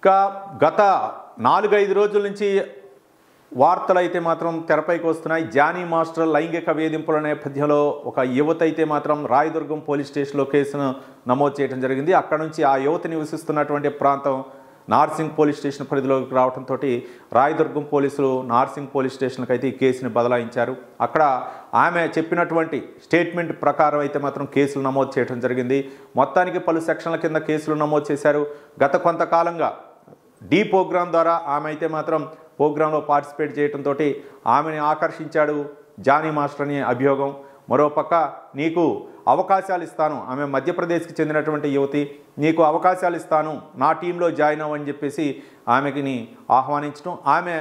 ఇంకా గత 4-5 రోజుల నుంచి వార్తలు అయితే మాత్రం తెరపైకి వస్తున్నాయి. జానీ మాస్టర్ లైంగిక వేధింపుల నేపథ్యంలో ఒక యువత అయితే మాత్రం రాయదుర్గం పోలీస్ స్టేషన్లో కేసును నమోదు చేయడం జరిగింది. అక్కడ నుంచి ఆ యువత నివసిస్తున్నటువంటి ప్రాంతం నార్సింగ్ పోలీస్ స్టేషన్ పరిధిలోకి రావడంతో రాయదుర్గం పోలీసులు నార్సింగ్ పోలీస్ స్టేషన్కి అయితే ఈ కేసుని బదలాయించారు. అక్కడ ఆమె చెప్పినటువంటి స్టేట్మెంట్ ప్రకారం అయితే మాత్రం కేసులు నమోదు చేయడం జరిగింది. మొత్తానికి పలు సెక్షన్ల కింద కేసులు నమోదు చేశారు. గత కొంతకాలంగా డి ప్రోగ్రాం ద్వారా ఆమె అయితే మాత్రం ప్రోగ్రాంలో పార్టిసిపేట్ చేయడంతో ఆమెని ఆకర్షించాడు జానీ మాస్టర్ అని అభియోగం. మరోపక్క నీకు అవకాశాలు ఇస్తాను, ఆమె మధ్యప్రదేశ్కి చెందినటువంటి యువతి, నీకు అవకాశాలు ఇస్తాను, నా టీంలో జాయిన్ అవ్వని చెప్పేసి ఆమెకి ఆహ్వానించడం, ఆమె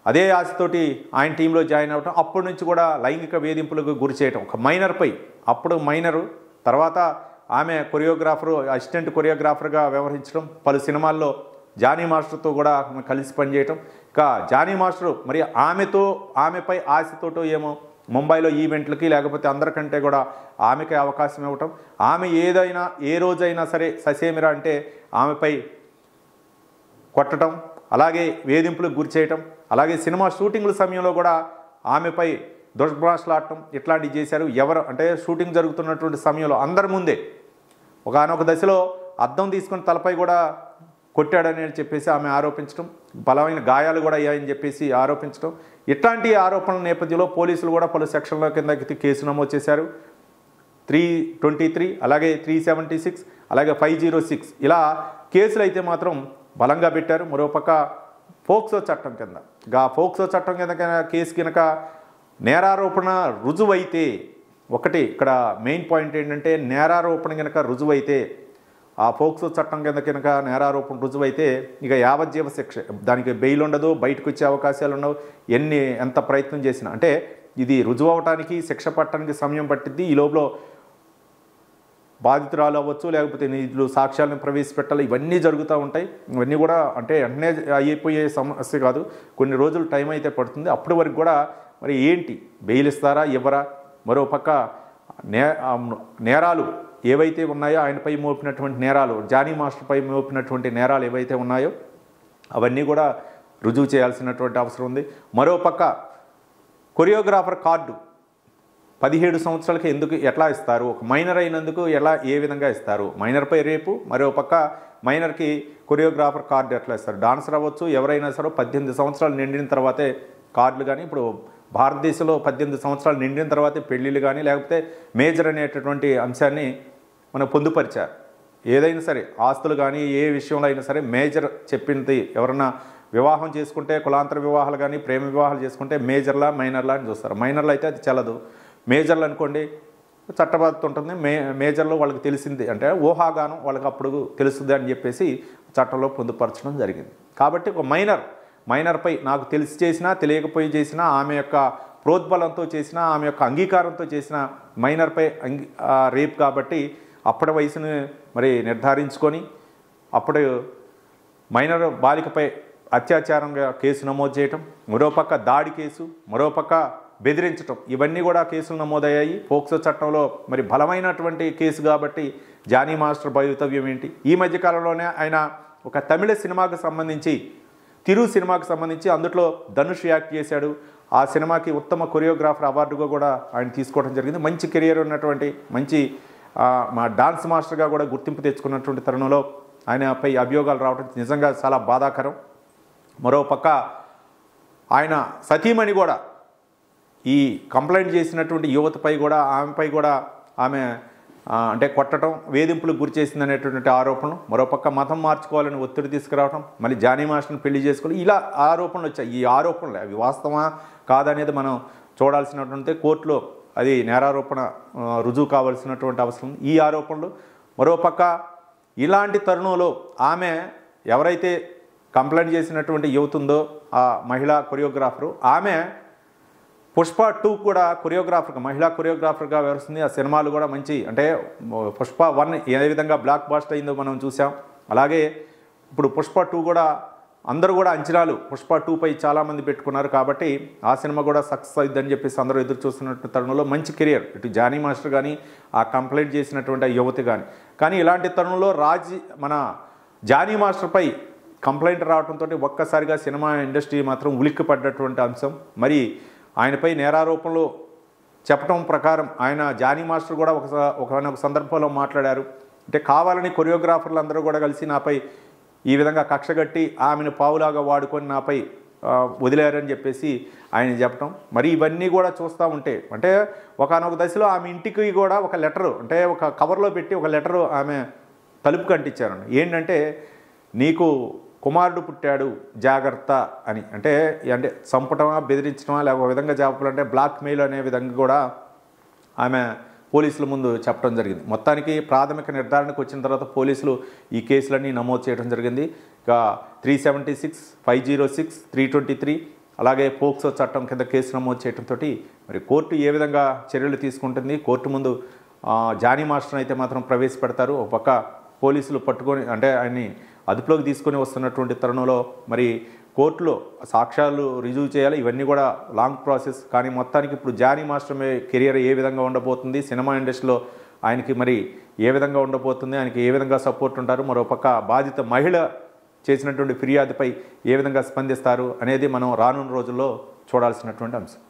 అదే ఆశతోటి ఆయన టీంలో జాయిన్ అవ్వటం, అప్పటి నుంచి కూడా లైంగిక వేధింపులకు గురి చేయటం ఒక మైనర్పై. అప్పుడు మైనరు, తర్వాత ఆమె కొరియోగ్రాఫరు, అసిస్టెంట్ కొరియోగ్రాఫర్గా వ్యవహరించడం, పలు సినిమాల్లో జానీ మాస్టర్తో కూడా కలిసి పనిచేయటం. ఇక జానీ మాస్టరు మరి ఆమెపై ఆశతోటో ఏమో ముంబైలో ఈవెంట్లకి లేకపోతే అందరికంటే కూడా ఆమెకి అవకాశం ఇవ్వటం, ఆమె ఏ రోజైనా సరే ససేమిరా అంటే ఆమెపై కొట్టడం, అలాగే వేధింపులకు గురి చేయటం, అలాగే సినిమా షూటింగ్ల సమయంలో కూడా ఆమెపై దుష్భాషలాడటం ఇట్లాంటివి చేశారు. ఎవరు అంటే షూటింగ్ జరుగుతున్నటువంటి సమయంలో అందరి ముందే ఒకానొక దశలో అద్దం తీసుకుని తలపై కూడా కొట్టాడని చెప్పేసి ఆమె ఆరోపించడం, బలమైన గాయాలు కూడా అయ్యాయని చెప్పేసి ఆరోపించడం, ఇట్లాంటి ఆరోపణల నేపథ్యంలో పోలీసులు కూడా పలు సెక్షన్ల కింద కేసు నమోదు చేశారు. 323, అలాగే 376, అలాగే 506 ఇలా కేసులు అయితే మాత్రం బలంగా పెట్టారు. మరోపక్క పోక్సో చట్టం కింద కేసు కనుక నేరారోపణ రుజువైతే, ఒకటి ఇక్కడ మెయిన్ పాయింట్ ఏంటంటే నేరారోపణ కనుక రుజువైతే, ఆ పోక్సో చట్టం కింద కనుక నేరారోపణ రుజువైతే ఇక యావజ్జీవ శిక్ష, దానికి బెయిల్ ఉండదు, బయటకు వచ్చే అవకాశాలు ఉండవు. ఎంత ప్రయత్నం చేసినా అంటే ఇది రుజువు అవటానికి శిక్ష పట్టడానికి సమయం పట్టిద్ది. ఈ లోపల బాధితురాలు అవ్వచ్చు, లేకపోతే వీళ్ళు సాక్ష్యాలను ప్రవేశపెట్టాలి, ఇవన్నీ జరుగుతూ ఉంటాయి. ఇవన్నీ కూడా అంటే వెంటనే అయిపోయే సమస్య కాదు, కొన్ని రోజులు టైం అయితే పడుతుంది. అప్పటి వరకు కూడా మరి ఏంటి బెయిల్ ఇస్తారా ఇవ్వరా? మరోపక్క నేరాలు ఏవైతే ఉన్నాయో ఆయనపై మోపినటువంటి నేరాలు, జానీ మాస్టర్పై మోపినటువంటి నేరాలు ఏవైతే ఉన్నాయో అవన్నీ కూడా రుజువు చేయాల్సినటువంటి అవసరం ఉంది. మరోపక్క కొరియోగ్రాఫర్ కార్డు 17 సంవత్సరాలకి ఎట్లా ఇస్తారు? ఒక మైనర్ అయినందుకు ఏ విధంగా ఇస్తారు? మైనర్పై రేపు, మరోపక్క మైనర్కి కొరియోగ్రాఫర్ కార్డు ఎట్లా ఇస్తారు? డాన్సర్ అవ్వచ్చు, ఎవరైనా సరే 18 సంవత్సరాలు నిండిన తర్వాతే కార్డులు. కానీ ఇప్పుడు భారతదేశంలో 18 సంవత్సరాలు నిండిన తర్వాతే పెళ్ళిళ్ళు కానీ లేకపోతే మేజర్ అనేటటువంటి అంశాన్ని మనం పొందుపరిచారు. ఏదైనా సరే ఆస్తులు కానీ ఏ విషయంలో అయినా సరే మేజర్ చెప్పింది. ఎవరన్నా వివాహం చేసుకుంటే కులాంతర వివాహాలు కానీ ప్రేమ వివాహాలు చేసుకుంటే మేజర్లా మైనర్లా అని చూస్తారు. మైనర్లు అయితే అది చెల్లదు. మేజర్లు అనుకోండి చట్టబద్ధత ఉంటుంది. మేజర్లో వాళ్ళకి తెలిసింది అంటే ఊహాగానం వాళ్ళకి అప్పుడు తెలుస్తుంది అని చెప్పేసి చట్టంలో పొందుపరచడం జరిగింది. కాబట్టి ఒక మైనర్పై నాకు తెలిసి చేసినా తెలియకపోయి చేసినా, ఆమె యొక్క ప్రోద్బలంతో చేసినా, ఆమె యొక్క అంగీకారంతో చేసిన మైనర్పై రేప్ కాబట్టి అప్పటి వయసును మరి నిర్ధారించుకొని అప్పుడు మైనర్ బాలికపై అత్యాచారంగా కేసు నమోదు చేయటం, మరోపక్క దాడి కేసు, మరోపక్క బెదిరించటం, ఇవన్నీ కూడా కేసులు నమోదయ్యాయి. పోక్సో చట్టంలో మరి బలమైనటువంటి కేసు కాబట్టి జానీ మాస్టర్ భవితవ్యం ఏంటి? ఈ మధ్యకాలంలోనే ఆయన ఒక తమిళ సినిమాకు సంబంధించి, తిరు సినిమాకు సంబంధించి అందులో ధనుష్ యాక్ట్ చేశాడు. ఆ సినిమాకి ఉత్తమ కొరియోగ్రాఫర్ అవార్డుగా కూడా ఆయన తీసుకోవడం జరిగింది. మంచి కెరియర్ ఉన్నటువంటి మంచి మా డాన్స్ మాస్టర్గా కూడా గుర్తింపు తెచ్చుకున్నటువంటి తరుణంలో ఆయనపై అభియోగాలు రావడం నిజంగా చాలా బాధాకరం. మరోపక్క ఆయన సతీమణి కూడా ఈ కంప్లైంట్ చేసినటువంటి యువతపై కూడా ఆమెపై కూడా ఆమె అంటే కొట్టడం, వేధింపులకు గురి చేసింది అనేటువంటి ఆరోపణలు, మరోపక్క మతం మార్చుకోవాలని ఒత్తిడి తీసుకురావడం, మళ్ళీ జానీ మాస్టర్ని పెళ్లి చేసుకోవాలి, ఇలా ఆరోపణలు వచ్చాయి. ఈ ఆరోపణలు అవి వాస్తవా కాదనేది మనం చూడాల్సినటువంటి కోర్టులో అది నేరారోపణ రుజువు కావాల్సినటువంటి అవసరం. ఈ ఆరోపణలు మరోపక్క ఇలాంటి తరుణంలో ఆమె ఎవరైతే కంప్లైంట్ చేసినటువంటి యువత ఉందో ఆ మహిళా కొరియోగ్రాఫరు, ఆమె పుష్ప 2 కూడా కొరియోగ్రాఫర్గా మహిళా కొరియోగ్రాఫర్గా వ్యవహరిస్తుంది. ఆ సినిమాలు కూడా మంచి అంటే పుష్ప 1 ఏ విధంగా బ్లాక్ బాస్టర్ అయిందో మనం చూసాం. అలాగే ఇప్పుడు పుష్ప 2 కూడా అందరూ కూడా అంచనాలు పుష్ప 2పై చాలామంది పెట్టుకున్నారు. కాబట్టి ఆ సినిమా కూడా సక్సెస్ అవుతుందని చెప్పేసి అందరూ ఎదురు చూస్తున్నట్టు తరుణంలో మంచి కెరియర్ ఇటు జానీ మాస్టర్ కానీ ఆ కంప్లైంట్ చేసినటువంటి యువతి కానీ ఇలాంటి తరుణంలో మన జానీ మాస్టర్పై కంప్లైంట్ రావడంతో ఒక్కసారిగా సినిమా ఇండస్ట్రీ మాత్రం ఉలిక్కిపడ్డటువంటి అంశం. మరి ఆయనపై నేరారోపణలు చెప్పడం ప్రకారం ఆయన జానీ మాస్టర్ కూడా ఒక సందర్భంలో మాట్లాడారు. అంటే కావాలని కొరియోగ్రాఫర్లు అందరూ కూడా కలిసి నాపై ఈ విధంగా కక్షగట్టి ఆమెను పావులాగా వాడుకొని నాపై వదిలేరని చెప్పేసి ఆయన చెప్పడం. మరి ఇవన్నీ కూడా చూస్తూ ఉంటే అంటే ఒకానొక దశలో ఆమె ఇంటికి కూడా ఒక లెటరు అంటే ఒక కవర్లో పెట్టి ఒక లెటరు ఆమె తలుపు కంటించారండి. ఏంటంటే నీకు కుమారుడు పుట్టాడు జాగ్రత్త అని. అంటే చంపటమా బెదిరించడమా లేక ఒక విధంగా చెప్పాలంటే బ్లాక్ మెయిల్ అనే విధంగా కూడా ఆమె పోలీసుల ముందు చెప్పడం జరిగింది. మొత్తానికి ప్రాథమిక నిర్ధారణకు వచ్చిన తర్వాత పోలీసులు ఈ కేసులన్నీ నమోదు చేయడం జరిగింది. ఇక 376, 506, 323 అలాగే పోక్సో చట్టం కింద కేసు నమోదు చేయడంతో మరి కోర్టు ఏ విధంగా చర్యలు తీసుకుంటుంది, కోర్టు ముందు జానీ మాస్టర్ని అయితే మాత్రం ప్రవేశపెడతారు. ఒక పక్క పోలీసులు పట్టుకొని అంటే ఆయన్ని అదుపులోకి తీసుకొని వస్తున్నటువంటి తరుణంలో మరి కోర్టులో సాక్ష్యాలు రుజువు చేయాలి. ఇవన్నీ కూడా లాంగ్ ప్రాసెస్. కానీ మొత్తానికి ఇప్పుడు జానీ మాస్టర్ కెరియర్ ఏ విధంగా ఉండబోతుంది, సినిమా ఇండస్ట్రీలో ఆయనకి మరి ఏ విధంగా ఉండబోతుంది, ఆయనకి ఏ విధంగా సపోర్ట్ ఉంటారు, మరోపక్క బాధిత మహిళ చేసినటువంటి ఫిర్యాదుపై ఏ విధంగా స్పందిస్తారు అనేది మనం రానున్న రోజుల్లో చూడాల్సినటువంటి అంశం.